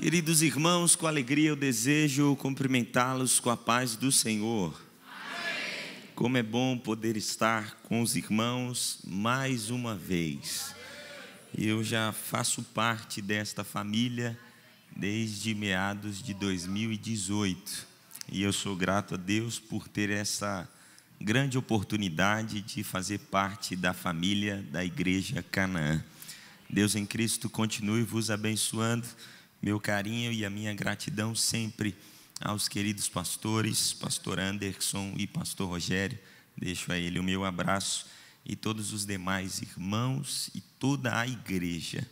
Queridos irmãos, com alegria eu desejo cumprimentá-los com a paz do Senhor. Amém. Como é bom poder estar com os irmãos mais uma vez. Eu já faço parte desta família desde meados de 2018. E eu sou grato a Deus por ter essa grande oportunidade de fazer parte da família da Igreja Canaã. Deus em Cristo continue vos abençoando. Meu carinho e a minha gratidão sempre aos queridos pastores, pastor Anderson e pastor Rogério. Deixo a ele o meu abraço e todos os demais irmãos e toda a igreja.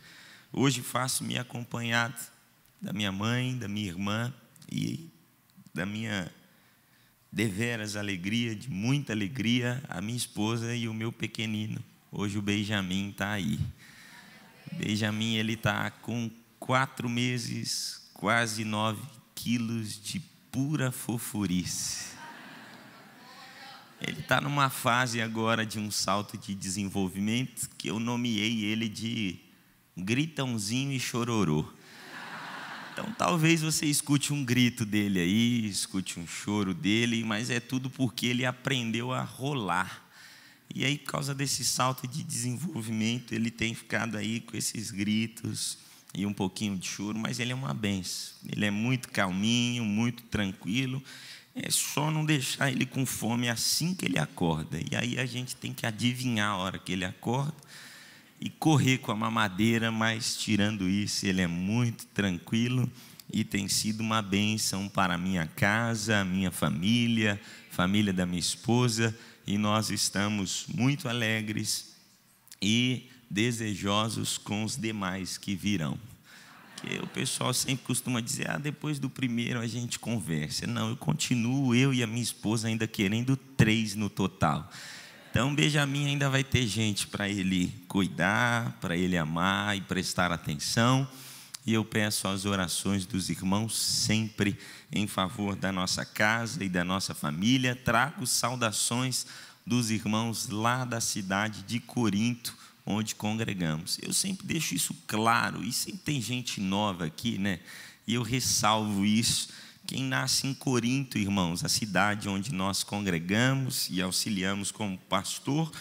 Hoje faço-me acompanhado da minha mãe, da minha irmã e da minha deveras alegria, de muita alegria, a minha esposa e o meu pequenino. Hoje o Benjamin está aí. Benjamin, ele está com 4 meses, quase 9 quilos de pura fofurice. Ele está numa fase agora de um salto de desenvolvimento que eu nomeei ele de gritãozinho e chororô. Então talvez você escute um grito dele aí, escute um choro dele, mas é tudo porque ele aprendeu a rolar. E aí, por causa desse salto de desenvolvimento, ele tem ficado aí com esses gritos e um pouquinho de choro, mas ele é uma benção. Ele é muito calminho, muito tranquilo. É só não deixar ele com fome assim que ele acorda. E aí a gente tem que adivinhar a hora que ele acorda e correr com a mamadeira, mas tirando isso, ele é muito tranquilo e tem sido uma bênção para a minha casa, a minha família, família da minha esposa, e nós estamos muito alegres e desejosos com os demais que virão. Porque o pessoal sempre costuma dizer, depois do primeiro a gente conversa. Não, eu continuo, eu e a minha esposa ainda querendo 3 no total. Então, Benjamin ainda vai ter gente para ele cuidar, para ele amar e prestar atenção. E eu peço as orações dos irmãos sempre em favor da nossa casa e da nossa família. Trago saudações dos irmãos lá da cidade de Corinto, onde congregamos. Eu sempre deixo isso claro, e sempre tem gente nova aqui, né? E eu ressalvo isso. Quem nasce em Corinto, irmãos, a cidade onde nós congregamos e auxiliamos como pastor,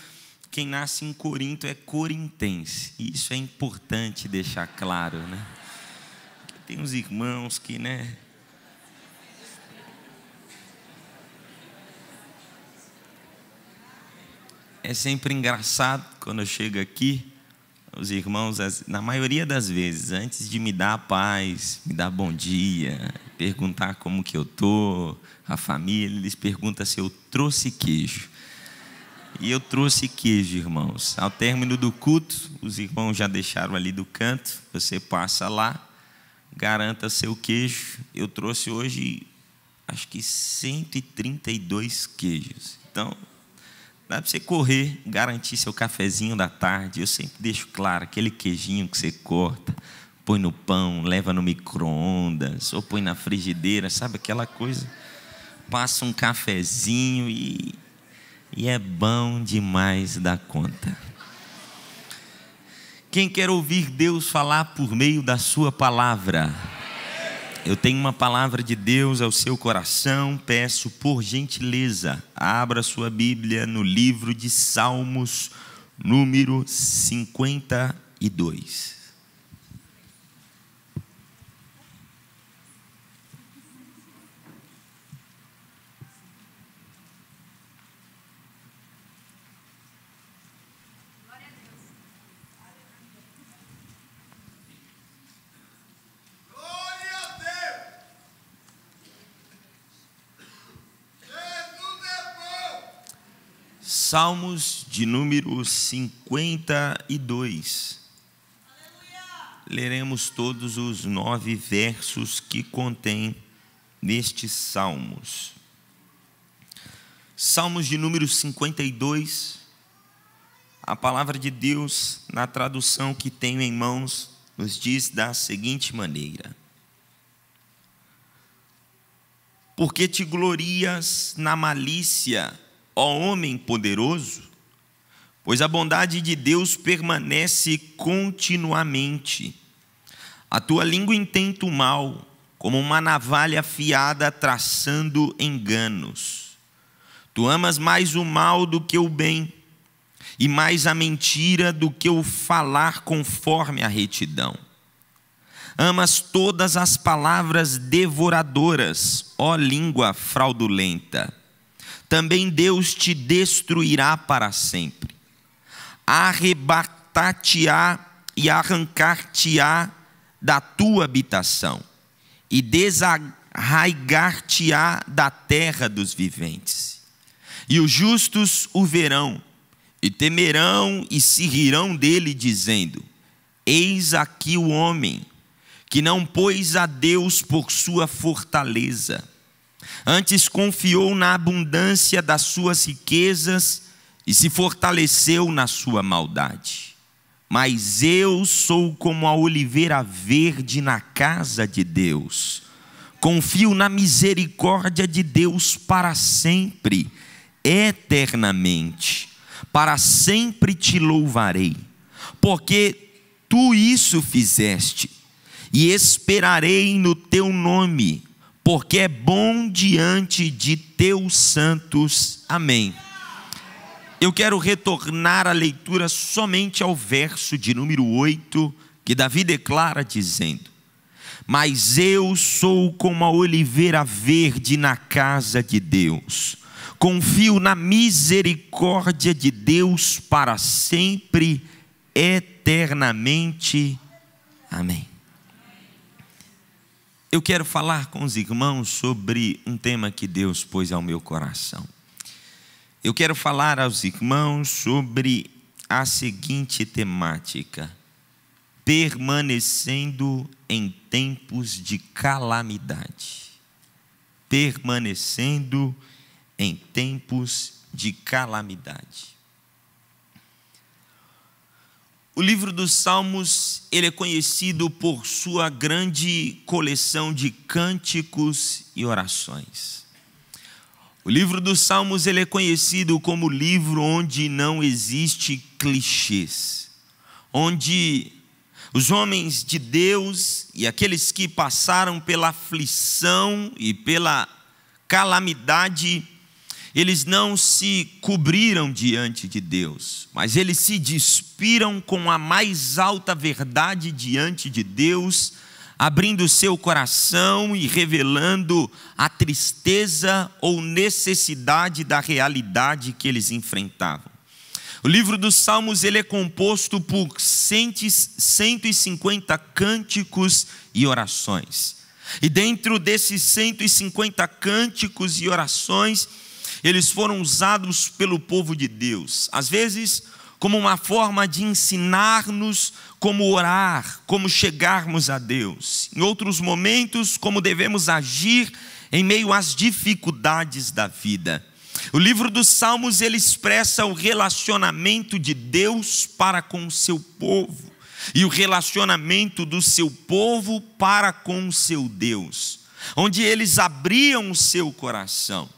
quem nasce em Corinto é corintense. E isso é importante deixar claro, né? Tem uns irmãos que, né? É sempre engraçado quando eu chego aqui, os irmãos, na maioria das vezes, antes de me dar a paz, me dar bom dia, perguntar como que eu estou, a família, eles perguntam se eu trouxe queijo. E eu trouxe queijo, irmãos. Ao término do culto, os irmãos já deixaram ali do canto, você passa lá, garanta seu queijo. Eu trouxe hoje, acho que 132 queijos. Então, dá para você correr, garantir seu cafezinho da tarde. Eu sempre deixo claro, aquele queijinho que você corta, põe no pão, leva no micro-ondas, ou põe na frigideira, sabe aquela coisa? Passa um cafezinho e é bom demais da conta. Quem quer ouvir Deus falar por meio da sua palavra? Eu tenho uma palavra de Deus ao seu coração. Peço por gentileza, abra sua Bíblia no livro de Salmos, número 52. Salmos de número 52. Leremos todos os 9 versos que contém nestes salmos. Salmos de número 52. A palavra de Deus, na tradução que tenho em mãos, nos diz da seguinte maneira: Porque te glorias na malícia, ó homem poderoso? Pois a bondade de Deus permanece continuamente. A tua língua intenta o mal, como uma navalha afiada traçando enganos. Tu amas mais o mal do que o bem, e mais a mentira do que o falar conforme a retidão. Amas todas as palavras devoradoras, ó língua fraudulenta. Também Deus te destruirá para sempre. Arrebatar-te-á e arrancar-te-á da tua habitação, e desarraigar-te-á da terra dos viventes. E os justos o verão, e temerão e se rirão dele, dizendo: eis aqui o homem, que não pôs a Deus por sua fortaleza, antes confiou na abundância das suas riquezas e se fortaleceu na sua maldade. Mas eu sou como a oliveira verde na casa de Deus. Confio na misericórdia de Deus para sempre, eternamente. Para sempre te louvarei, porque tu isso fizeste, e esperarei no teu nome, porque é bom diante de teus santos. Amém. Eu quero retornar a leitura somente ao verso de número 8, que Davi declara dizendo: mas eu sou como a oliveira verde na casa de Deus. Confio na misericórdia de Deus para sempre, eternamente. Amém. Eu quero falar com os irmãos sobre um tema que Deus pôs ao meu coração. Eu quero falar aos irmãos sobre a seguinte temática: permanecendo em tempos de calamidade. Permanecendo em tempos de calamidade. O livro dos Salmos, ele é conhecido por sua grande coleção de cânticos e orações. O livro dos Salmos, ele é conhecido como o livro onde não existe clichês, onde os homens de Deus e aqueles que passaram pela aflição e pela calamidade, eles não se cobriram diante de Deus, mas eles se despiram com a mais alta verdade diante de Deus, abrindo o seu coração e revelando a tristeza ou necessidade da realidade que eles enfrentavam. O livro dos Salmos, ele é composto por 150 cânticos e orações. E dentro desses 150 cânticos e orações, eles foram usados pelo povo de Deus, às vezes como uma forma de ensinar-nos como orar, como chegarmos a Deus. Em outros momentos, como devemos agir em meio às dificuldades da vida. O livro dos Salmos, ele expressa o relacionamento de Deus para com o seu povo e o relacionamento do seu povo para com o seu Deus, onde eles abriam o seu coração.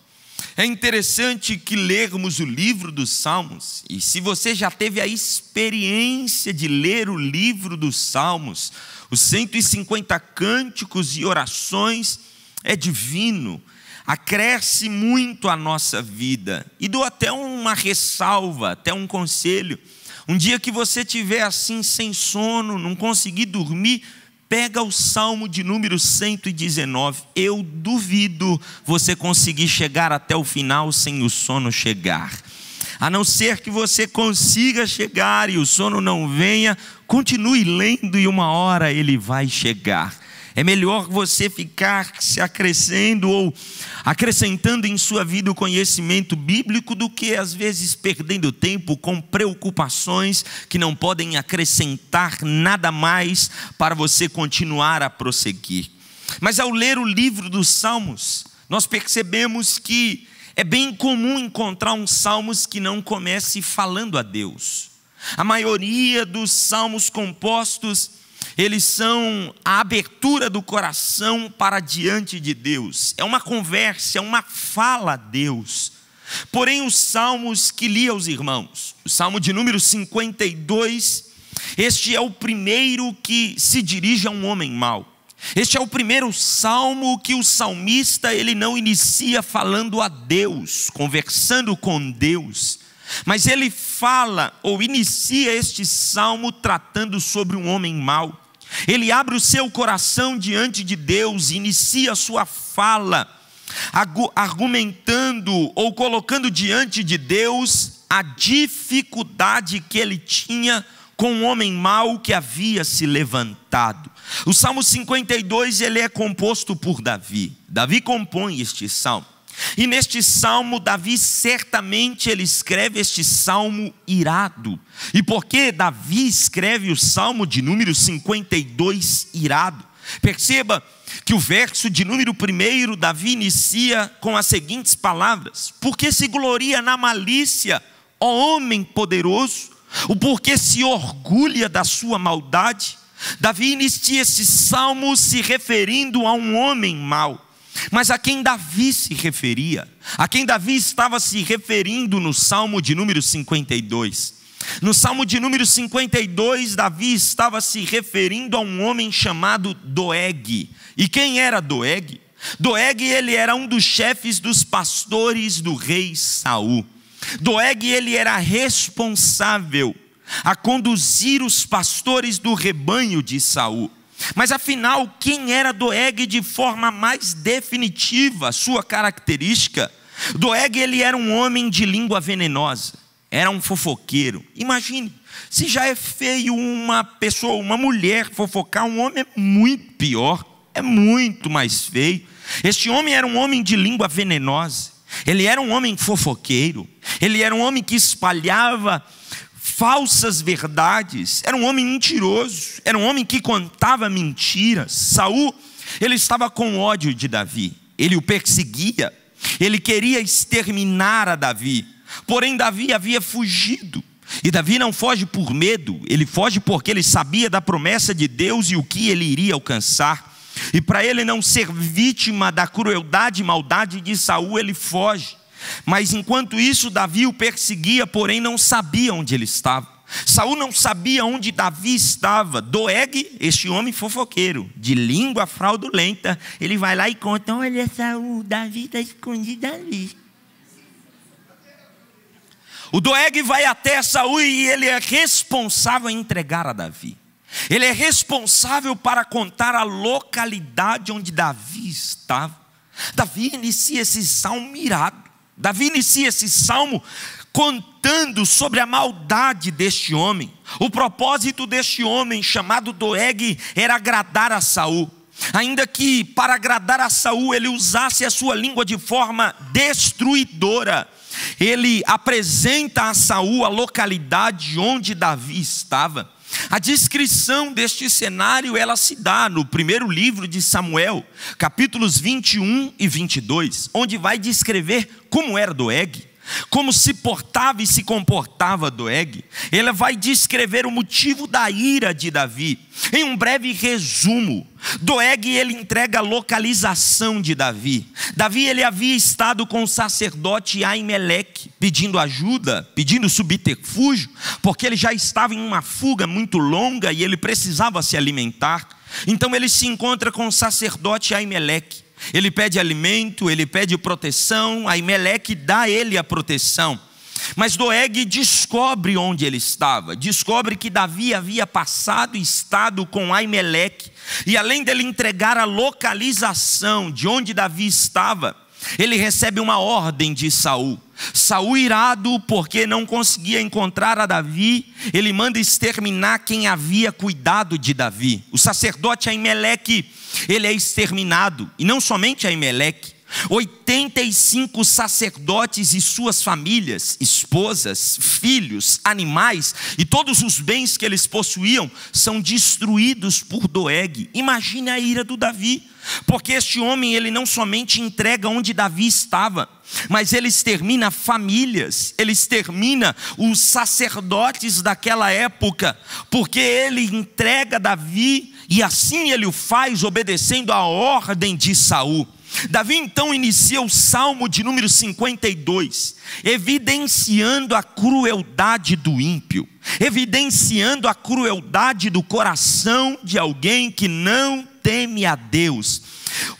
É interessante que lermos o livro dos Salmos, e se você já teve a experiência de ler o livro dos Salmos, os 150 cânticos e orações, é divino, acresce muito à nossa vida. E dou até uma ressalva, até um conselho: um dia que você estiver assim sem sono, não conseguir dormir, pega o Salmo de número 119. Eu duvido você conseguir chegar até o final sem o sono chegar. A não ser que você consiga chegar e o sono não venha, continue lendo e uma hora ele vai chegar. É melhor você ficar se acrescendo ou acrescentando em sua vida o conhecimento bíblico do que às vezes perdendo tempo com preocupações que não podem acrescentar nada mais para você continuar a prosseguir. Mas ao ler o livro dos Salmos, nós percebemos que é bem comum encontrar uns salmos que não comece falando a Deus. A maioria dos salmos compostos, eles são a abertura do coração para diante de Deus. É uma conversa, é uma fala a Deus. Porém, os salmos que li aos irmãos, o salmo de número 52, este é o primeiro que se dirige a um homem mau. Este é o primeiro salmo que o salmista ele não inicia falando a Deus, conversando com Deus, mas ele fala ou inicia este salmo tratando sobre um homem mau. Ele abre o seu coração diante de Deus e inicia a sua fala argumentando ou colocando diante de Deus a dificuldade que ele tinha com um homem mau que havia se levantado. O Salmo 52 ele é composto por Davi. Davi compõe este salmo. E neste salmo, Davi certamente ele escreve este salmo irado. E por que Davi escreve o salmo de número 52 irado? Perceba que o verso de número 1, Davi inicia com as seguintes palavras: porque se gloria na malícia, ó homem poderoso, o porquê se orgulha da sua maldade. Davi inicia esse salmo se referindo a um homem mau. Mas a quem Davi se referia? A quem Davi estava se referindo no salmo de número 52? No salmo de número 52, Davi estava se referindo a um homem chamado Doeg. E quem era Doeg? Doeg ele era um dos chefes dos pastores do rei Saul. Doeg ele era responsável a conduzir os pastores do rebanho de Saul. Mas afinal, quem era Doeg de forma mais definitiva, sua característica? Doeg ele era um homem de língua venenosa, era um fofoqueiro. Imagine, se já é feio uma pessoa, uma mulher fofocar, um homem é muito pior, é muito mais feio. Este homem era um homem de língua venenosa, ele era um homem fofoqueiro, ele era um homem que espalhava falsas verdades, era um homem mentiroso, era um homem que contava mentiras. Saul, ele estava com ódio de Davi, ele o perseguia, ele queria exterminar a Davi, porém Davi havia fugido, e Davi não foge por medo, ele foge porque ele sabia da promessa de Deus e o que ele iria alcançar, e para ele não ser vítima da crueldade e maldade de Saul, ele foge. Mas enquanto isso, Davi o perseguia, porém não sabia onde ele estava. Saul não sabia onde Davi estava. Doeg, este homem fofoqueiro, de língua fraudulenta, ele vai lá e conta: olha, Saul, Davi está escondido ali. O Doeg vai até Saul e ele é responsável em entregar a Davi. Ele é responsável para contar a localidade onde Davi estava. Davi inicia esse salmo irado. Davi inicia esse salmo contando sobre a maldade deste homem. O propósito deste homem chamado Doeg era agradar a Saul. Ainda que para agradar a Saul ele usasse a sua língua de forma destruidora, ele apresenta a Saul a localidade onde Davi estava. A descrição deste cenário ela se dá no primeiro livro de Samuel, capítulos 21 e 22, onde vai descrever como era Doeg, como se portava e se comportava Doeg. Ele vai descrever o motivo da ira de Davi. Em um breve resumo, Doeg ele entrega a localização de Davi. Davi ele havia estado com o sacerdote Aimeleque, pedindo ajuda, pedindo subterfúgio, porque ele já estava em uma fuga muito longa e ele precisava se alimentar. Então ele se encontra com o sacerdote Aimeleque. Ele pede alimento, ele pede proteção, Aimeleque dá a ele a proteção. Mas Doeg descobre onde ele estava, descobre que Davi havia passado e estado com Aimeleque. E além dele entregar a localização de onde Davi estava, ele recebe uma ordem de Saul. Saul, irado porque não conseguia encontrar a Davi, ele manda exterminar quem havia cuidado de Davi. O sacerdote Aimeleque, ele é exterminado, e não somente Aimeleque, 85 sacerdotes e suas famílias, esposas, filhos, animais e todos os bens que eles possuíam são destruídos por Doeg. Imagine a ira do Davi, porque este homem ele não somente entrega onde Davi estava, mas ele extermina famílias, ele extermina os sacerdotes daquela época, porque ele entrega Davi e assim ele o faz obedecendo a ordem de Saul. Davi então inicia o Salmo de número 52, evidenciando a crueldade do ímpio, evidenciando a crueldade do coração de alguém que não teme a Deus.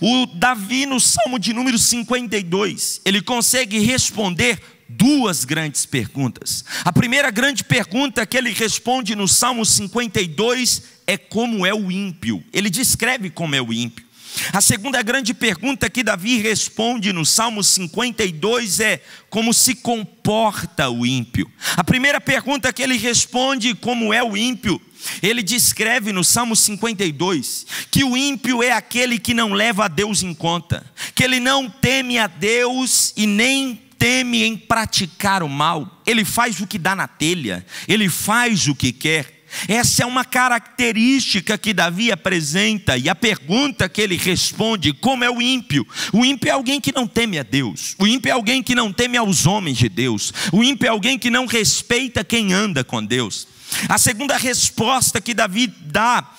O Davi, no Salmo de número 52, ele consegue responder duas grandes perguntas. A primeira grande pergunta que ele responde no Salmo 52 é como é o ímpio. Ele descreve como é o ímpio. A segunda grande pergunta que Davi responde no Salmo 52 é como se comporta o ímpio. A primeira pergunta que ele responde, como é o ímpio, ele descreve no Salmo 52 que o ímpio é aquele que não leva a Deus em conta, que ele não teme a Deus e nem teme em praticar o mal. Ele faz o que dá na telha, ele faz o que quer. Essa é uma característica que Davi apresenta, e a pergunta que ele responde, como é o ímpio? O ímpio é alguém que não teme a Deus, o ímpio é alguém que não teme aos homens de Deus, o ímpio é alguém que não respeita quem anda com Deus. A segunda resposta que Davi dá,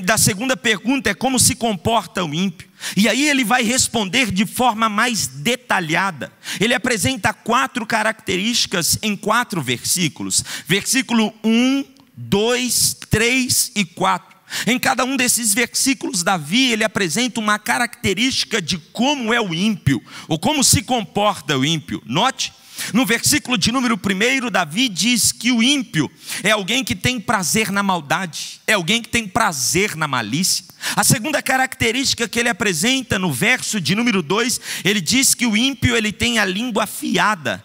da segunda pergunta, é como se comporta o ímpio. E aí ele vai responder de forma mais detalhada. Ele apresenta 4 características em 4 versículos. Versículo 1, 2, 3 e 4. Em cada um desses versículos, Davi, ele apresenta uma característica de como é o ímpio, ou como se comporta o ímpio. Note, no versículo de número 1, Davi diz que o ímpio é alguém que tem prazer na maldade, é alguém que tem prazer na malícia. A segunda característica que ele apresenta no verso de número 2, ele diz que o ímpio ele tem a língua afiada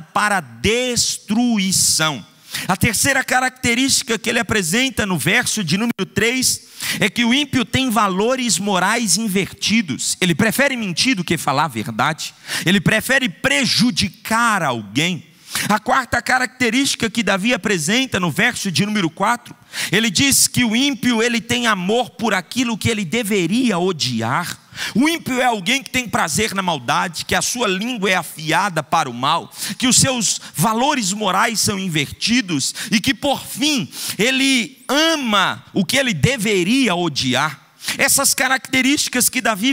para destruição. A terceira característica que ele apresenta no verso de número 3 é que o ímpio tem valores morais invertidos. Ele prefere mentir do que falar a verdade. Ele prefere prejudicar alguém. A quarta característica que Davi apresenta no verso de número 4, ele diz que o ímpio ele tem amor por aquilo que ele deveria odiar. O ímpio é alguém que tem prazer na maldade, que a sua língua é afiada para o mal, que os seus valores morais são invertidos e que por fim ele ama o que ele deveria odiar. Essas características que Davi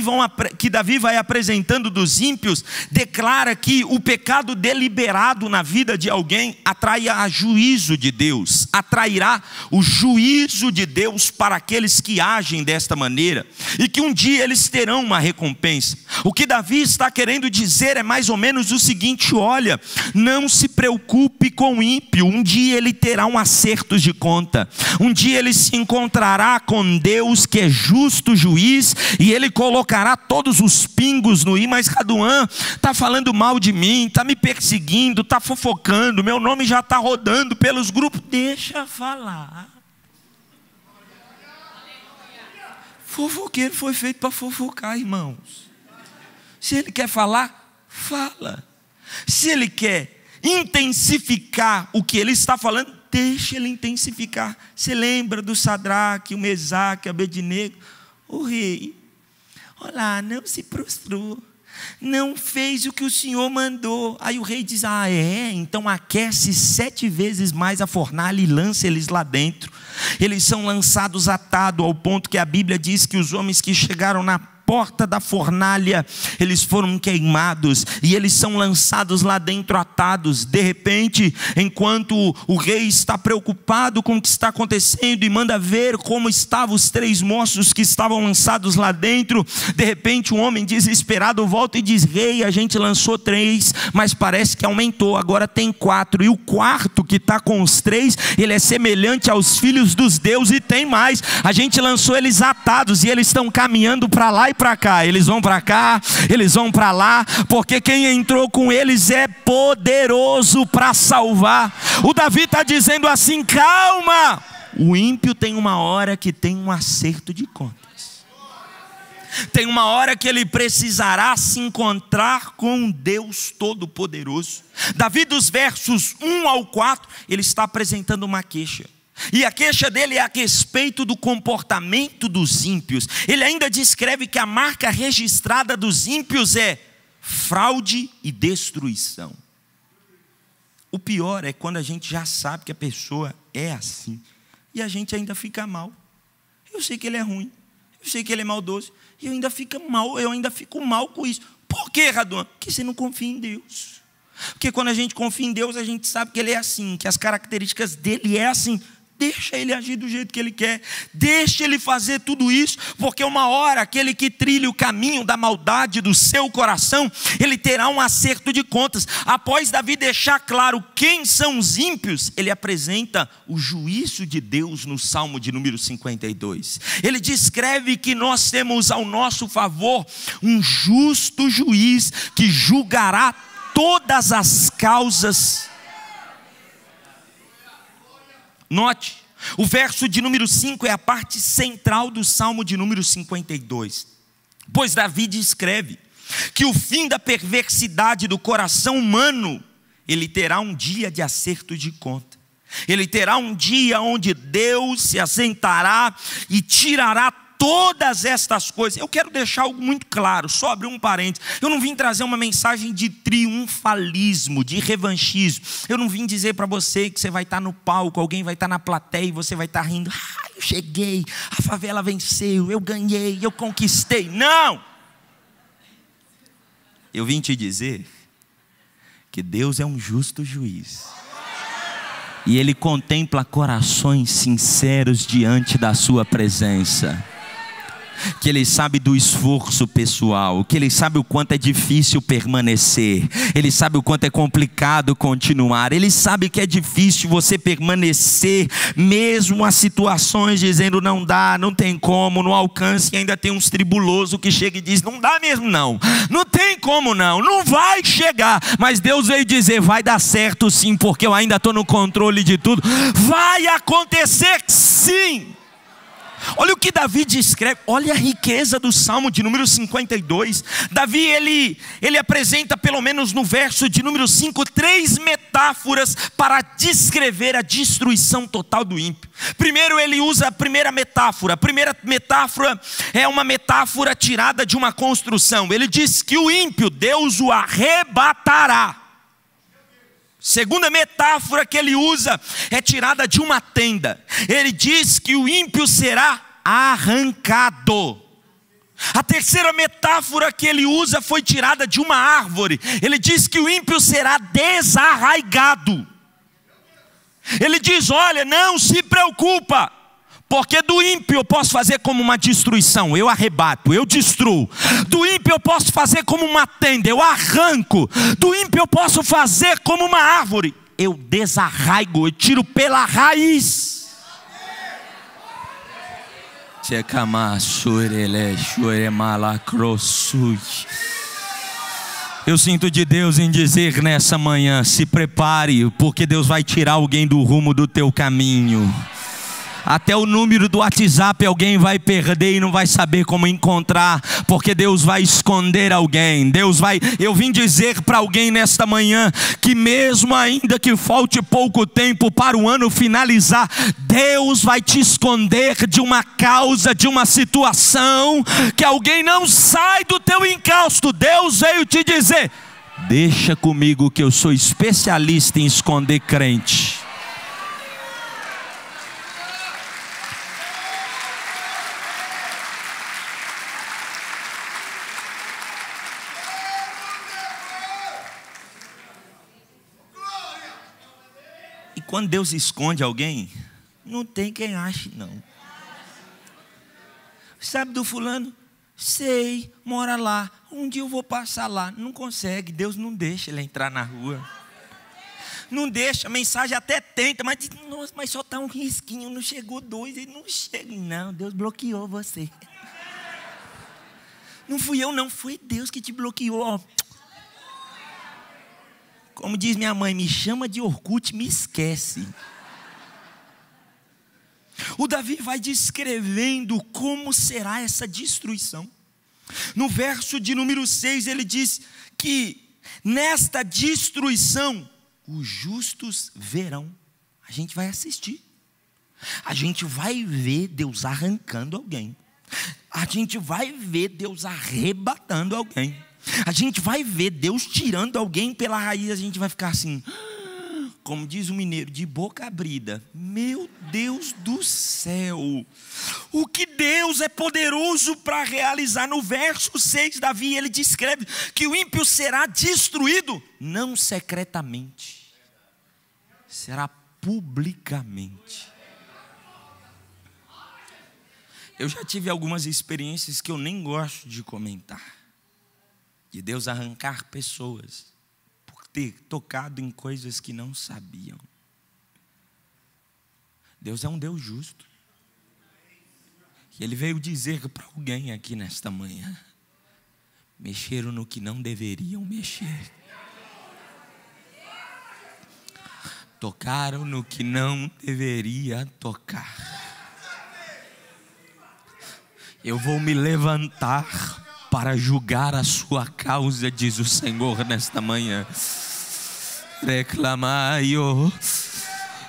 vai apresentando dos ímpios, declara que o pecado deliberado na vida de alguém atrairá juízo de Deus, atrairá o juízo de Deus para aqueles que agem desta maneira, e que um dia eles terão uma recompensa. O que Davi está querendo dizer é mais ou menos o seguinte: olha, não se preocupe com o ímpio, um dia ele terá um acerto de conta, um dia ele se encontrará com Deus que é justo juiz, e ele colocará todos os pingos no i. Mas Raduan está falando mal de mim, está me perseguindo, está fofocando, meu nome já está rodando pelos grupos. Deixa falar. Fofoqueiro foi feito para fofocar, irmãos. Se ele quer falar, fala. Se ele quer intensificar o que ele está falando, deixa ele intensificar. Você lembra do Sadraque, o Mesaque, Abednego? O rei, olá, não se prostrou, não fez o que o Senhor mandou. Aí o rei diz: ah é? Então aquece 7 vezes mais a fornalha e lança eles lá dentro. Eles são lançados atados, ao ponto que a Bíblia diz que os homens que chegaram na porta da fornalha, eles foram queimados, e eles são lançados lá dentro atados. De repente, enquanto o rei está preocupado com o que está acontecendo e manda ver como estavam os 3 moços que estavam lançados lá dentro, de repente um homem desesperado volta e diz: rei, a gente lançou 3, mas parece que aumentou, agora tem 4, e o quarto que está com os 3, ele é semelhante aos filhos dos deuses, e tem mais, a gente lançou eles atados, e eles estão caminhando para lá e para cá, eles vão para cá, eles vão para lá, porque quem entrou com eles é poderoso para salvar. O Davi está dizendo assim: calma, o ímpio tem uma hora que tem um acerto de contas, tem uma hora que ele precisará se encontrar com Deus Todo-Poderoso. Davi, dos versos 1 ao 4, ele está apresentando uma queixa. E a queixa dele é a respeito do comportamento dos ímpios. Ele ainda descreve que a marca registrada dos ímpios é fraude e destruição. O pior é quando a gente já sabe que a pessoa é assim, e a gente ainda fica mal. Eu sei que ele é ruim, Eu sei que ele é maldoso. E eu ainda fico mal com isso. Por quê, Raduan? Porque você não confia em Deus. Porque quando a gente confia em Deus, a gente sabe que Ele é assim, que as características dele é assim. Deixa Ele agir do jeito que Ele quer. Deixa Ele fazer tudo isso. Porque uma hora, aquele que trilha o caminho da maldade do seu coração, ele terá um acerto de contas. Após Davi deixar claro quem são os ímpios, ele apresenta o juízo de Deus no Salmo de número 52. Ele descreve que nós temos ao nosso favor um justo juiz que julgará todas as causas. Note, o verso de número 5 é a parte central do Salmo de número 52. Pois Davi descreve que o fim da perversidade do coração humano, ele terá um dia de acerto de conta. Ele terá um dia onde Deus se assentará e tirará todas estas coisas. Eu quero deixar algo muito claro, só abrir um parênteses. Eu não vim trazer uma mensagem de triunfalismo, de revanchismo. Eu não vim dizer para você que você vai estar no palco, alguém vai estar na plateia e você vai estar rindo. Eu cheguei, a favela venceu, eu ganhei, eu conquistei. Não! Eu vim te dizer que Deus é um justo juiz. E Ele contempla corações sinceros diante da sua presença. Que Ele sabe do esforço pessoal, que Ele sabe o quanto é difícil permanecer, Ele sabe o quanto é complicado continuar, Ele sabe que é difícil você permanecer, mesmo as situações dizendo não dá, não tem como, não alcança, e ainda tem uns tribulosos que chegam e dizem, não dá mesmo não tem como não vai chegar, mas Deus veio dizer, vai dar certo sim, porque eu ainda estou no controle de tudo, vai acontecer sim. Olha o que Davi descreve, olha a riqueza do Salmo de número 52. Davi, ele apresenta pelo menos no verso de número 5, 3 metáforas para descrever a destruição total do ímpio. Primeiro ele usa a primeira metáfora é uma metáfora tirada de uma construção. Ele diz que o ímpio, Deus o arrebatará. Segunda metáfora que ele usa é tirada de uma tenda. Ele diz que o ímpio será arrancado. A terceira metáfora que ele usa foi tirada de uma árvore. Ele diz que o ímpio será desarraigado. Ele diz, olha, não se preocupa, porque do ímpio eu posso fazer como uma destruição, eu arrebato, eu destruo. Do ímpio eu posso fazer como uma tenda, eu arranco. Do ímpio eu posso fazer como uma árvore, eu desarraigo, eu tiro pela raiz. Eu sinto de Deus em dizer nessa manhã, se prepare, porque Deus vai tirar alguém do rumo do teu caminho. Até o número do WhatsApp alguém vai perder e não vai saber como encontrar, porque Deus vai esconder alguém. Eu vim dizer para alguém nesta manhã, que mesmo ainda que falte pouco tempo para o ano finalizar, Deus vai te esconder de uma causa, de uma situação, que alguém não sai do teu encalço. Deus veio te dizer, deixa comigo que eu sou especialista em esconder crente. Quando Deus esconde alguém, não tem quem ache não. Sabe do fulano? Sei, mora lá, um dia eu vou passar lá. Não consegue, Deus não deixa ele entrar na rua. Não deixa, a mensagem até tenta, mas diz, nossa, mas só está um risquinho, não chegou 2, ele não chega. Não, Deus bloqueou você. Não fui eu não, foi Deus que te bloqueou. Como diz minha mãe, me chama de Orkut, me esquece. O Davi vai descrevendo como será essa destruição. No verso de número 6 ele diz que nesta destruição os justos verão. A gente vai assistir. A gente vai ver Deus arrancando alguém. A gente vai ver Deus arrebatando alguém. A gente vai ver Deus tirando alguém pela raiz. A gente vai ficar assim, como diz o mineiro, de boca abrida. Meu Deus do céu, o que Deus é poderoso para realizar. No verso 6, Davi, ele descreve que o ímpio será destruído, não secretamente, será publicamente. Eu já tive algumas experiências que eu nem gosto de comentar, de Deus arrancar pessoas por ter tocado em coisas que não sabiam. Deus é um Deus justo. E Ele veio dizer para alguém aqui nesta manhã: mexeram no que não deveriam mexer, tocaram no que não deveria tocar. Eu vou me levantar para julgar a sua causa, diz o Senhor nesta manhã. Reclamai-o.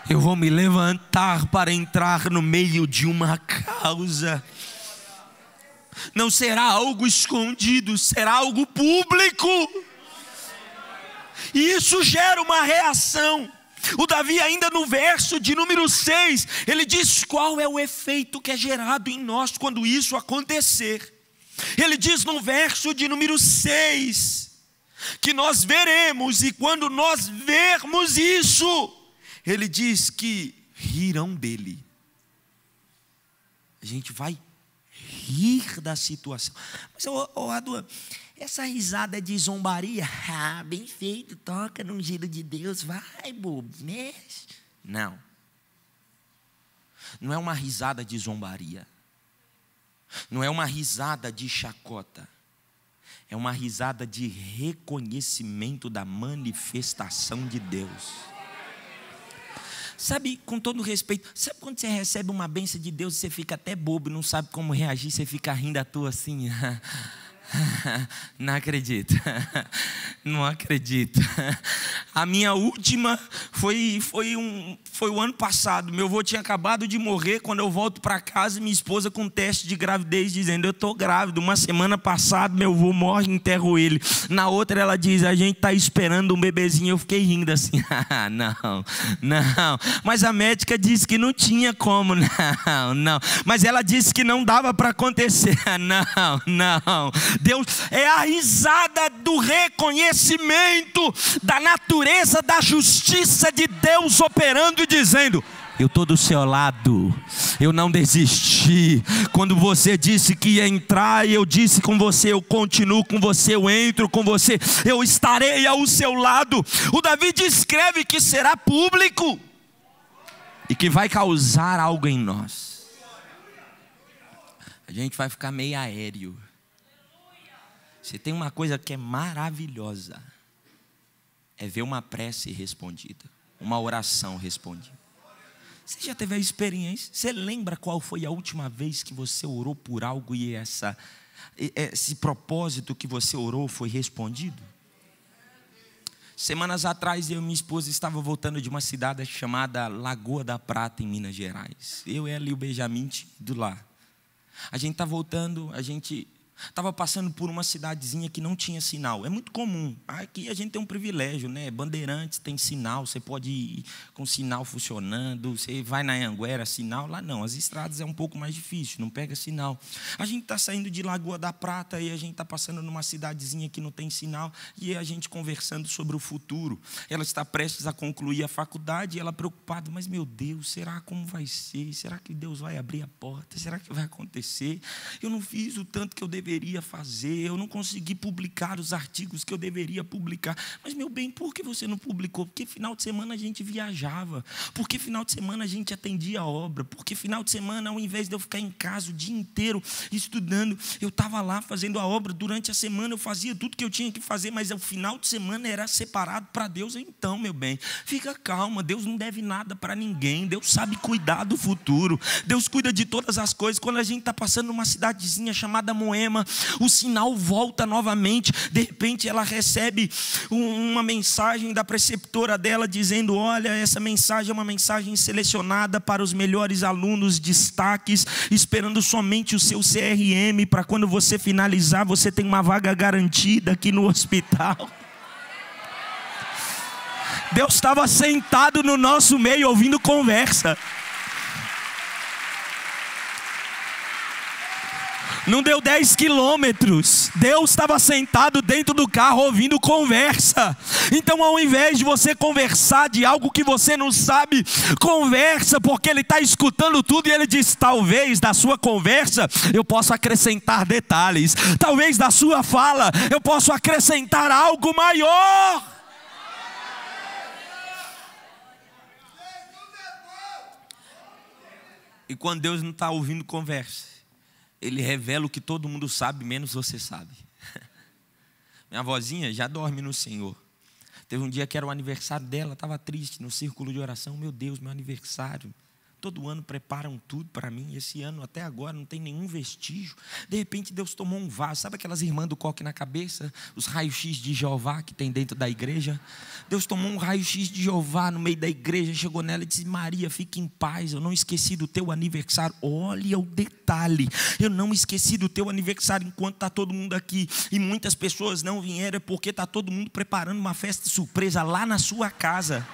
Eu vou me levantar para entrar no meio de uma causa. Não será algo escondido, será algo público. E isso gera uma reação. O Davi, ainda no verso de número 6, ele diz qual é o efeito que é gerado em nós quando isso acontecer. Ele diz no verso de número 6, que nós veremos, e quando nós vermos isso, ele diz que rirão dele. A gente vai rir da situação. Mas, Adu, essa risada é de zombaria? Ah, bem feito, toca no ungido de Deus, vai, bobo, mexe. Não. Não é uma risada de zombaria. Não é uma risada de chacota. É uma risada de reconhecimento da manifestação de Deus. Sabe, com todo respeito, sabe quando você recebe uma bênção de Deus e você fica até bobo e não sabe como reagir, você fica rindo à toa assim? Não acredito, não acredito. A minha última foi o ano passado. Meu avô tinha acabado de morrer. Quando eu volto para casa, minha esposa com um teste de gravidez dizendo: eu estou grávida. Uma semana passada meu avô morre, enterro ele. Na outra ela diz: a gente está esperando um bebezinho. Eu fiquei rindo assim. Não. Mas a médica disse que não tinha como. Não. Mas ela disse que não dava para acontecer. Não. Deus é a risada do reconhecimento da natureza da justiça de Deus operando e dizendo: eu estou do seu lado, eu não desisti. Quando você disse que ia entrar, e eu disse com você, eu continuo com você, eu entro com você, eu estarei ao seu lado. O Davi descreve que será público e que vai causar algo em nós. A gente vai ficar meio aéreo. Se tem uma coisa que é maravilhosa, é ver uma prece respondida, uma oração respondida. Você já teve a experiência? Você lembra qual foi a última vez que você orou por algo e esse propósito que você orou foi respondido? Semanas atrás, eu e minha esposa estava voltando de uma cidade chamada Lagoa da Prata, em Minas Gerais. Eu, ela e o Benjamin do lá. A gente está voltando, a gente estava passando por uma cidadezinha que não tinha sinal. É muito comum. Aqui a gente tem um privilégio, né? Bandeirantes tem sinal, você pode ir com sinal funcionando. Você vai na Anhanguera, sinal. Lá não, as estradas é um pouco mais difícil, não pega sinal. A gente está saindo de Lagoa da Prata e a gente está passando numa cidadezinha que não tem sinal. E a gente conversando sobre o futuro. Ela está prestes a concluir a faculdade e ela preocupada: mas meu Deus, será como vai ser? Será que Deus vai abrir a porta? Será que vai acontecer? Eu não fiz o tanto que eu deveria fazer, eu não consegui publicar os artigos que eu deveria publicar. Mas, meu bem, por que você não publicou? Porque final de semana a gente viajava, porque final de semana a gente atendia a obra, porque final de semana, ao invés de eu ficar em casa o dia inteiro estudando, eu estava lá fazendo a obra. Durante a semana eu fazia tudo que eu tinha que fazer, mas o final de semana era separado para Deus. Então, meu bem, fica calma, Deus não deve nada para ninguém, Deus sabe cuidar do futuro, Deus cuida de todas as coisas. Quando a gente está passando numa cidadezinha chamada Moema, o sinal volta novamente. De repente ela recebe uma mensagem da preceptora dela dizendo: olha, essa mensagem é uma mensagem selecionada para os melhores alunos, destaques, esperando somente o seu CRM, para quando você finalizar, você tem uma vaga garantida aqui no hospital. Deus estava sentado no nosso meio ouvindo conversa. Não deu 10 quilômetros, Deus estava sentado dentro do carro ouvindo conversa. Então, ao invés de você conversar de algo que você não sabe, conversa, porque Ele está escutando tudo. E Ele diz: talvez da sua conversa eu possa acrescentar detalhes, talvez da sua fala eu possa acrescentar algo maior. E quando Deus não está ouvindo conversa, Ele revela o que todo mundo sabe, menos você sabe. Minha vozinha já dorme no Senhor. Teve um dia que era o aniversário dela, estava triste, no círculo de oração. Meu Deus, meu aniversário. Todo ano preparam tudo para mim. Esse ano, até agora, não tem nenhum vestígio. De repente, Deus tomou um vaso. Sabe aquelas irmãs do coque na cabeça? Os raios-x de Jeová que tem dentro da igreja. Deus tomou um raio-x de Jeová no meio da igreja. Chegou nela e disse: Maria, fique em paz. Eu não esqueci do teu aniversário. Olha o detalhe. Eu não esqueci do teu aniversário enquanto está todo mundo aqui. E muitas pessoas não vieram porque está todo mundo preparando uma festa surpresa lá na sua casa.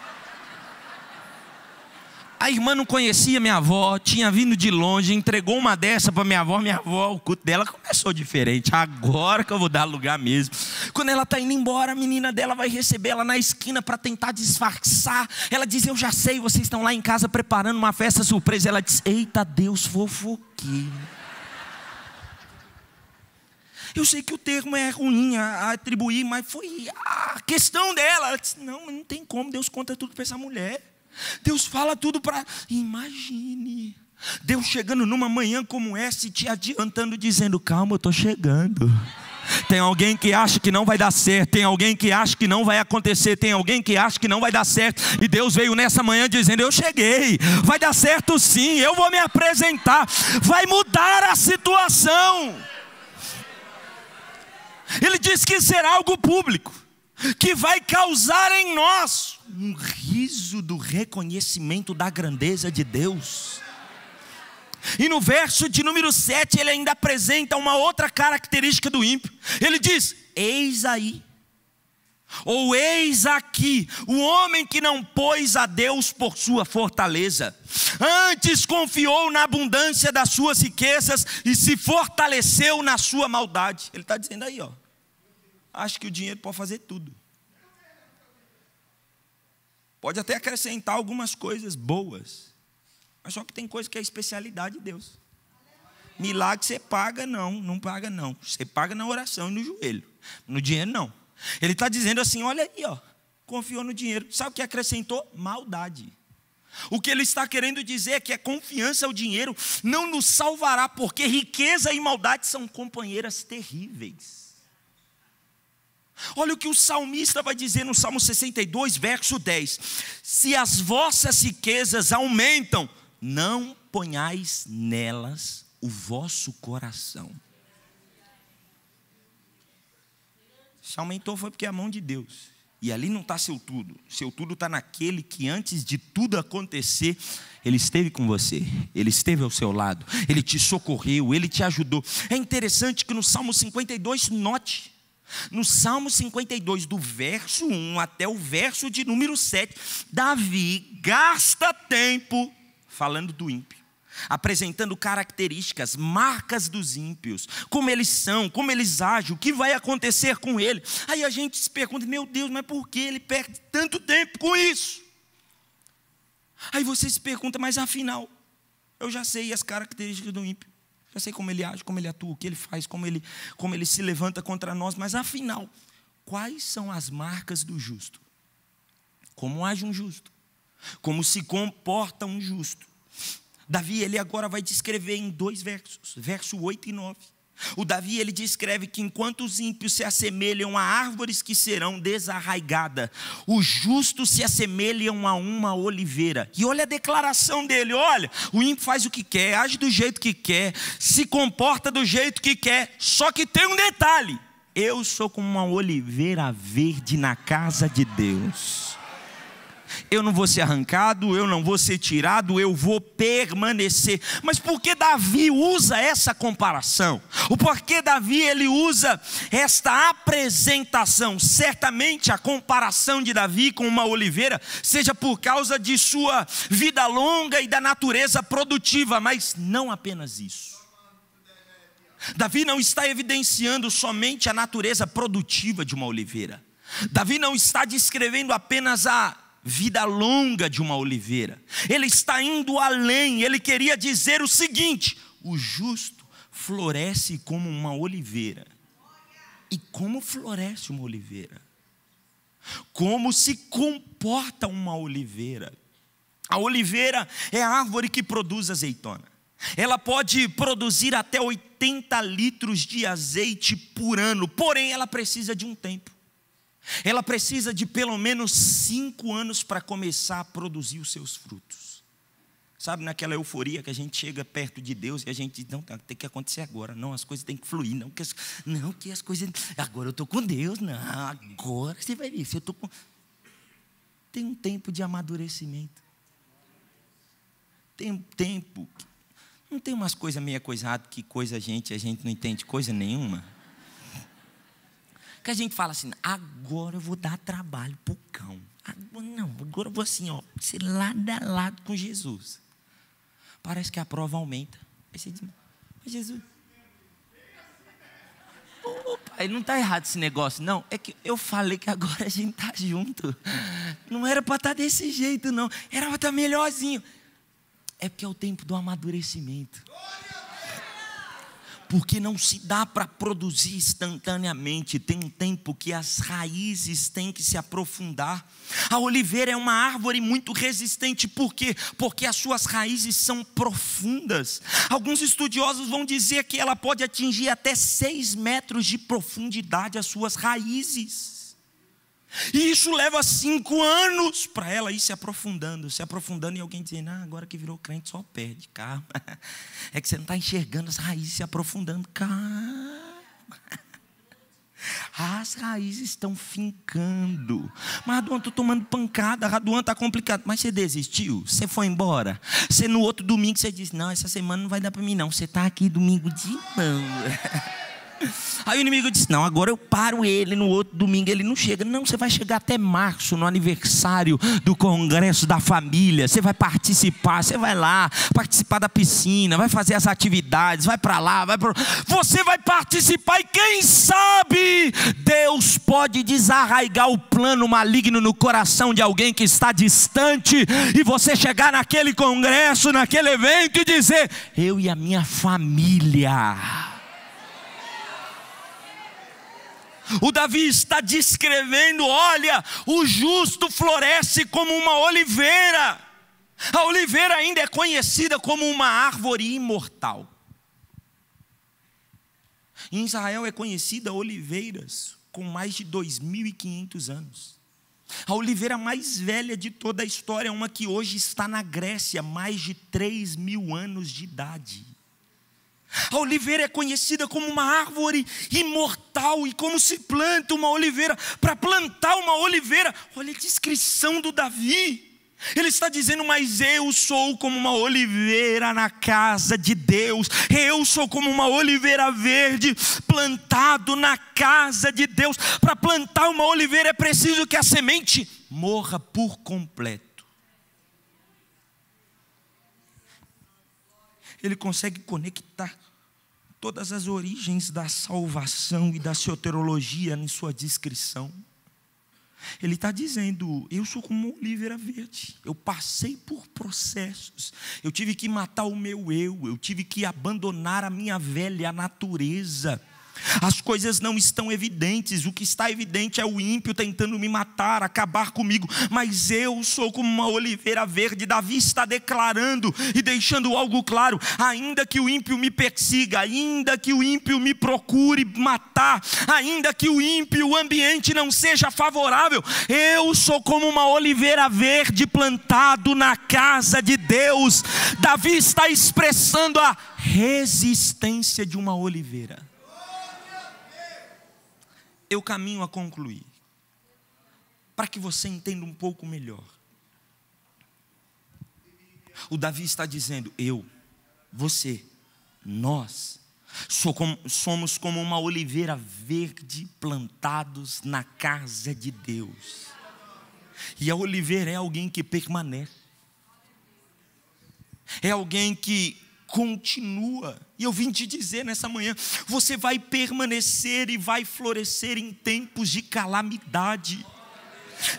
A irmã não conhecia minha avó, tinha vindo de longe, entregou uma dessa para minha avó, o culto dela começou diferente. Agora que eu vou dar lugar mesmo. Quando ela está indo embora, a menina dela vai receber ela na esquina para tentar disfarçar. Ela diz: eu já sei, vocês estão lá em casa preparando uma festa surpresa. Ela diz: eita Deus, fofoqueiro. Eu sei que o termo é ruim a atribuir, mas foi a questão dela. Ela disse: não tem como, Deus conta tudo para essa mulher. Deus fala tudo para... Imagine Deus chegando numa manhã como essa e te adiantando, dizendo: calma, eu estou chegando. Tem alguém que acha que não vai dar certo, tem alguém que acha que não vai acontecer, tem alguém que acha que não vai dar certo. E Deus veio nessa manhã dizendo: eu cheguei, vai dar certo sim, eu vou me apresentar, vai mudar a situação. Ele disse que será algo público, que vai causar em nós um riso do reconhecimento da grandeza de Deus. E no verso de número 7, ele ainda apresenta uma outra característica do ímpio. Ele diz: eis aí, ou eis aqui, o homem que não pôs a Deus por sua fortaleza, antes confiou na abundância das suas riquezas e se fortaleceu na sua maldade. Ele está dizendo aí, acho que o dinheiro pode fazer tudo. Pode até acrescentar algumas coisas boas, mas só que tem coisa que é a especialidade de Deus. Milagre você paga, não paga não. Você paga na oração e no joelho. No dinheiro não. Ele está dizendo assim: olha aí, confiou no dinheiro. Sabe o que acrescentou? Maldade. O que ele está querendo dizer é que a confiança ao dinheiro não nos salvará, porque riqueza e maldade são companheiras terríveis. Olha o que o salmista vai dizer no Salmo 62, verso 10. Se as vossas riquezas aumentam, não ponhais nelas o vosso coração. Se aumentou foi porque é a mão de Deus. E ali não está seu tudo. Seu tudo está naquele que antes de tudo acontecer, Ele esteve com você, Ele esteve ao seu lado, Ele te socorreu, Ele te ajudou. É interessante que no Salmo 52, note, no Salmo 52, do verso 1 até o verso de número 7, Davi gasta tempo falando do ímpio, apresentando características, marcas dos ímpios, como eles são, como eles agem, o que vai acontecer com ele. Aí a gente se pergunta: meu Deus, mas por que ele perde tanto tempo com isso? Aí você se pergunta: mas afinal, eu já sei as características do ímpio. Eu sei como ele age, como ele atua, o que ele faz, como ele se levanta contra nós. Mas afinal, quais são as marcas do justo? Como age um justo? Como se comporta um justo? Davi, ele agora vai descrever em 2 versos, verso 8 e 9. O Davi, ele descreve que enquanto os ímpios se assemelham a árvores que serão desarraigadas, os justos se assemelham a uma oliveira. E olha a declaração dele: olha, o ímpio faz o que quer, age do jeito que quer, se comporta do jeito que quer, só que tem um detalhe: eu sou como uma oliveira verde na casa de Deus. Eu não vou ser arrancado, eu não vou ser tirado, eu vou permanecer. Mas por que Davi usa essa comparação? O porquê Davi ele usa esta apresentação? Certamente a comparação de Davi com uma oliveira seja por causa de sua vida longa e da natureza produtiva, mas não apenas isso. Davi não está evidenciando somente a natureza produtiva de uma oliveira. Davi não está descrevendo apenas a vida longa de uma oliveira. Ele está indo além. Ele queria dizer o seguinte: o justo floresce como uma oliveira. E como floresce uma oliveira? Como se comporta uma oliveira? A oliveira é a árvore que produz azeitona. Ela pode produzir até 80 litros de azeite por ano, porém ela precisa de um tempo. Ela precisa de pelo menos 5 anos para começar a produzir os seus frutos. Sabe, naquela euforia que a gente chega perto de Deus e a gente diz, não, tem que acontecer agora, não, as coisas têm que fluir, que as coisas, agora eu estou com Deus, não, agora você vai ver, se eu estou com... Tem um tempo de amadurecimento. Tem um tempo, não tem umas coisas meia coisada, que coisa a gente não entende coisa nenhuma. Que a gente fala assim, agora eu vou dar trabalho para o cão. Agora eu vou assim, ó, ser lado a lado com Jesus. Parece que a prova aumenta. Aí você diz, mas Jesus, pai, não está errado esse negócio, não. É que eu falei que agora a gente está junto. Não era para estar desse jeito, não. Era para estar melhorzinho. É porque é o tempo do amadurecimento. Porque não se dá para produzir instantaneamente. Tem um tempo que as raízes têm que se aprofundar. A oliveira é uma árvore muito resistente. Por quê? Porque as suas raízes são profundas. Alguns estudiosos vão dizer que ela pode atingir até 6 metros de profundidade as suas raízes. E isso leva 5 anos para ela ir se aprofundando, e alguém dizendo, agora que virou crente só perde, calma. É que você não está enxergando as raízes se aprofundando, calma. As raízes estão fincando. Mas Raduan, estou tomando pancada, Raduan, está complicado. Mas você desistiu? Você foi embora? Você no outro domingo você disse, não, essa semana não vai dar para mim não. Você está aqui domingo de novo. Aí o inimigo disse, não, agora eu paro ele, no outro domingo ele não chega. Não, você vai chegar até março, no aniversário do congresso da família. Você vai participar, você vai lá, participar da piscina, vai fazer as atividades, vai para lá, você vai participar e quem sabe Deus pode desarraigar o plano maligno no coração de alguém que está distante e você chegar naquele congresso, naquele evento e dizer, eu e a minha família. O Davi está descrevendo, olha, o justo floresce como uma oliveira. A oliveira ainda é conhecida como uma árvore imortal. Em Israel é conhecida oliveiras com mais de 2.500 anos. A oliveira mais velha de toda a história é uma que hoje está na Grécia, mais de 3.000 anos de idade. A oliveira é conhecida como uma árvore imortal. E como se planta uma oliveira? Para plantar uma oliveira, olha a descrição do Davi. Ele está dizendo, mas eu sou como uma oliveira na casa de Deus. Eu sou como uma oliveira verde plantado na casa de Deus. Para plantar uma oliveira é preciso que a semente morra por completo. Ele consegue conectar todas as origens da salvação e da soteriologia em sua descrição. Ele está dizendo, eu sou como uma oliveira verde. Eu passei por processos. Eu tive que matar o meu eu tive que abandonar a minha velha natureza. As coisas não estão evidentes. O que está evidente é o ímpio tentando me matar, acabar comigo. Mas eu sou como uma oliveira verde. Davi está declarando e deixando algo claro. Ainda que o ímpio me persiga, ainda que o ímpio me procure matar, ainda que o ímpio, o ambiente não seja favorável, eu sou como uma oliveira verde plantado na casa de Deus. Davi está expressando a resistência de uma oliveira. Eu caminho a concluir, para que você entenda um pouco melhor. O Davi está dizendo: eu, você, nós somos como uma oliveira verde plantados na casa de Deus. E a oliveira é alguém que permanece, é alguém que continua. E eu vim te dizer nessa manhã: você vai permanecer e vai florescer em tempos de calamidade.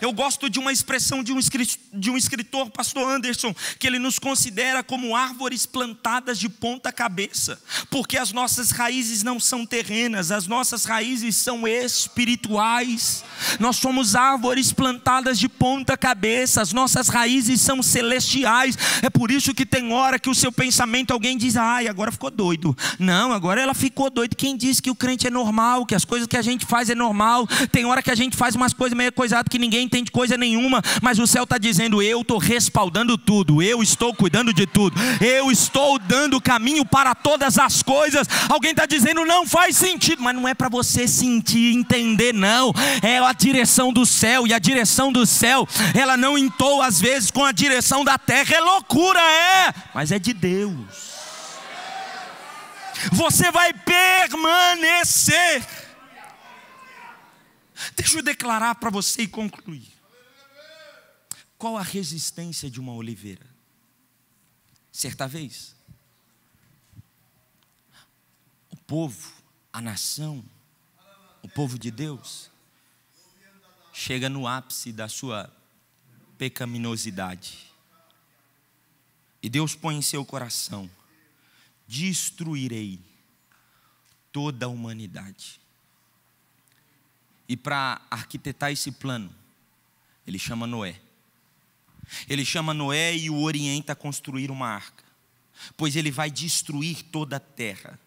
Eu gosto de uma expressão de um escritor, pastor Anderson, que ele nos considera como árvores plantadas de ponta cabeça, porque as nossas raízes não são terrenas, as nossas raízes são espirituais. Nós somos árvores plantadas de ponta cabeça, as nossas raízes são celestiais. É por isso que tem hora que o seu pensamento, alguém diz: ai, agora ficou doido. Não, agora ela ficou doida. Quem disse que o crente é normal, que as coisas que a gente faz é normal? Tem hora que a gente faz umas coisas meio coisadas que ninguém entende coisa nenhuma, mas o céu está dizendo: eu estou respaldando tudo, eu estou cuidando de tudo, eu estou dando caminho para todas as coisas. Alguém está dizendo: não faz sentido, mas não é para você sentir, entender, não. É a direção do céu, e a direção do céu, ela não entoa às vezes com a direção da terra. É loucura, mas é de Deus. Você vai permanecer. Deixa eu declarar para você e concluir. Qual a resistência de uma oliveira? Certa vez, o povo, a nação, o povo de Deus, chega no ápice da sua pecaminosidade. E Deus põe em seu coração: destruirei toda a humanidade. E para arquitetar esse plano, ele chama Noé. Ele chama Noé e o orienta a construir uma arca, pois ele vai destruir toda a terra.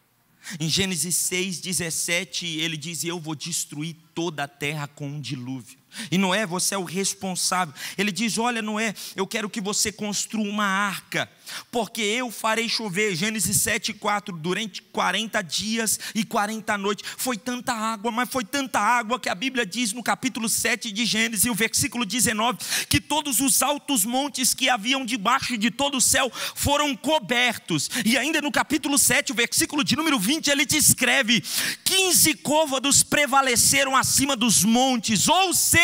Em Gênesis 6:17, ele diz: eu vou destruir toda a terra com um dilúvio. E Noé, você é o responsável. Ele diz: olha, Noé, eu quero que você construa uma arca, porque eu farei chover. Gênesis 7:4, durante 40 dias e 40 noites. Foi tanta água, mas foi tanta água que a Bíblia diz no capítulo 7 de Gênesis, o versículo 19, que todos os altos montes que haviam debaixo de todo o céu foram cobertos. E ainda no capítulo 7, o versículo de número 20, ele descreve: 15 côvados prevaleceram acima dos montes, ou seja,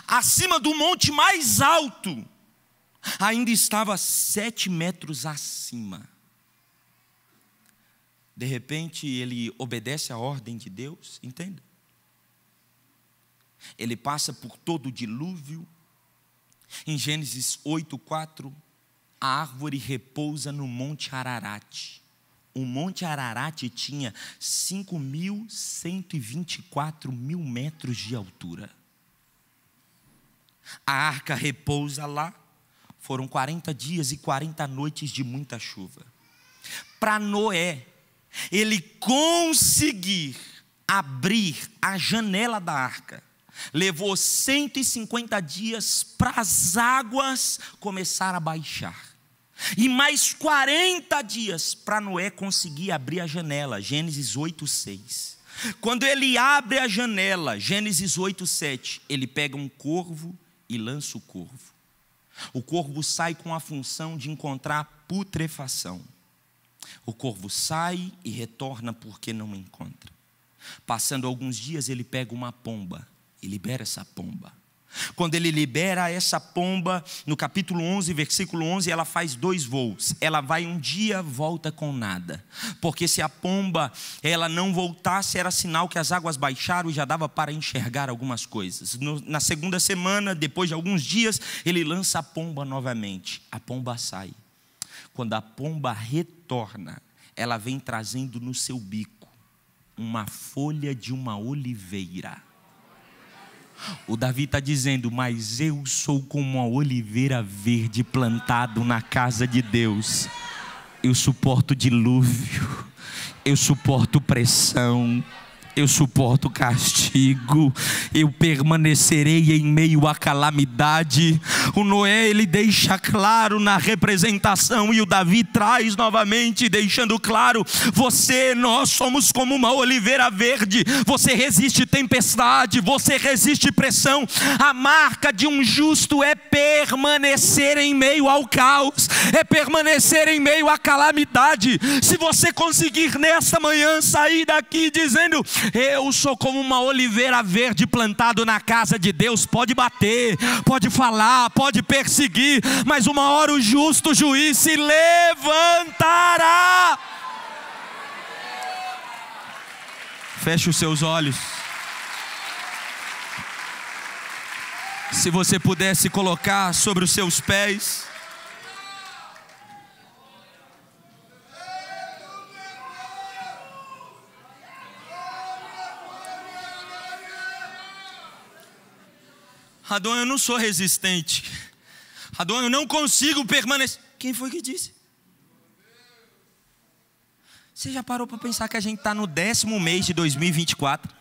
acima do monte mais alto, ainda estava 7 metros acima. De repente ele obedece a ordem de Deus, entenda? Ele passa por todo o dilúvio. Em Gênesis 8:4, a árvore repousa no Monte Ararat. O Monte Ararat tinha 5.124 mil metros de altura. A arca repousa lá. Foram 40 dias e 40 noites de muita chuva. Para Noé, ele conseguir abrir a janela da arca, levou 150 dias para as águas começar a baixar. E mais 40 dias para Noé conseguir abrir a janela. Gênesis 8:6. Quando ele abre a janela, Gênesis 8:7, ele pega um corvo e lança o corvo. O corvo sai com a função de encontrar putrefação. O corvo sai e retorna porque não encontra. Passando alguns dias, ele pega uma pomba e libera essa pomba. Quando ele libera essa pomba, no capítulo 11, versículo 11, ela faz 2 voos. Ela vai um dia, volta com nada. Porque se a pomba ela não voltasse, era sinal que as águas baixaram e já dava para enxergar algumas coisas. Na segunda semana, depois de alguns dias, ele lança a pomba novamente. A pomba sai. Quando a pomba retorna, ela vem trazendo no seu bico uma folha de uma oliveira. O Davi está dizendo: mas eu sou como uma oliveira verde plantado na casa de Deus. Eu suporto dilúvio, eu suporto pressão, eu suporto o castigo, eu permanecerei em meio à calamidade. O Noé, ele deixa claro na representação, e o Davi traz novamente, deixando claro: nós somos como uma oliveira verde. Você resiste tempestade, você resiste pressão. A marca de um justo é permanecer em meio ao caos, é permanecer em meio à calamidade. Se você conseguir nesta manhã sair daqui dizendo: eu sou como uma oliveira verde plantado na casa de Deus, pode bater, pode falar, pode perseguir, mas uma hora o justo juiz se levantará. Feche os seus olhos. Se você pudesse colocar sobre os seus pés. Adão, eu não sou resistente. Adão, eu não consigo permanecer. Quem foi que disse? Você já parou para pensar que a gente está no 10º mês de 2024?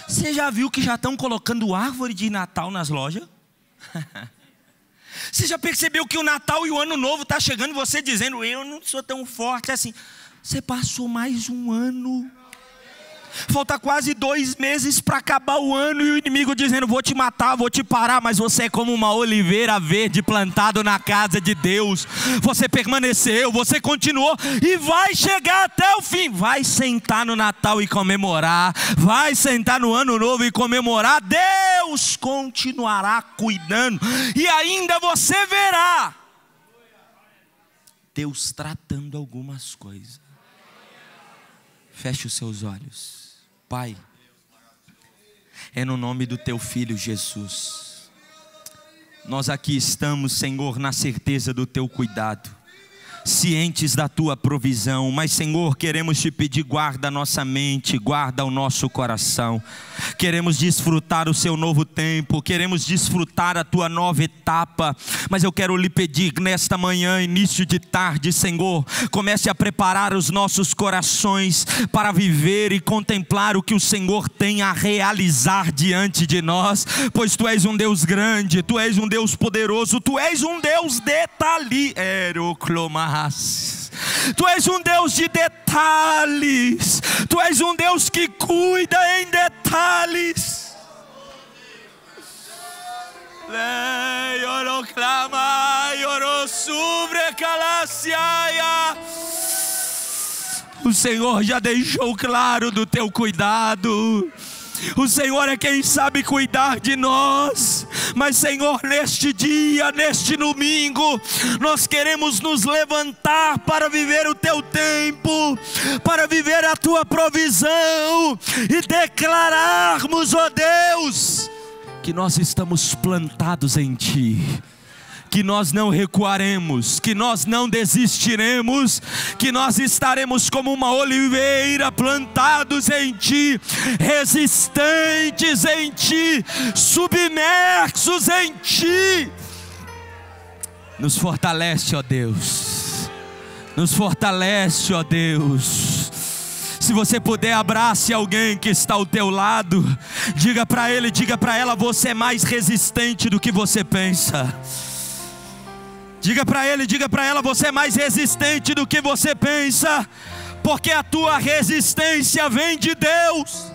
Você já viu que já estão colocando árvore de Natal nas lojas? Você já percebeu que o Natal e o Ano Novo está chegando e você dizendo: eu não sou tão forte assim? Você passou mais um ano. Falta quase 2 meses para acabar o ano e o inimigo dizendo: vou te matar, vou te parar. Mas você é como uma oliveira verde plantado na casa de Deus. Você permaneceu, você continuou e vai chegar até o fim. Vai sentar no Natal e comemorar, vai sentar no Ano Novo e comemorar. Deus continuará cuidando e ainda você verá Deus tratando algumas coisas. Feche os seus olhos. Pai, é no nome do Teu Filho Jesus, nós aqui estamos, Senhor, na certeza do Teu cuidado, cientes da Tua provisão, mas, Senhor, queremos Te pedir: guarda a nossa mente, guarda o nosso coração. Queremos desfrutar o Seu novo tempo, queremos desfrutar a Tua nova etapa, mas eu quero lhe pedir nesta manhã, início de tarde, Senhor, comece a preparar os nossos corações para viver e contemplar o que o Senhor tem a realizar diante de nós, pois Tu és um Deus grande, Tu és um Deus poderoso, Tu és um Deus Tu és um Deus de detalhes, Tu és um Deus que cuida em detalhes. O Senhor já deixou claro do Teu cuidado. O Senhor é quem sabe cuidar de nós. Mas, Senhor, neste dia, neste domingo, nós queremos nos levantar para viver o Teu tempo, para viver a Tua provisão e declararmos, ó Deus, que nós estamos plantados em Ti, que nós não recuaremos, que nós não desistiremos, que nós estaremos como uma oliveira plantados em Ti, resistentes em Ti, submersos em Ti. Nos fortalece, ó Deus, nos fortalece, ó Deus. Se você puder, abrace alguém que está ao teu lado, diga para ele, diga para ela: você é mais resistente do que você pensa. Diga para ele, diga para ela: você é mais resistente do que você pensa, porque a tua resistência vem de Deus.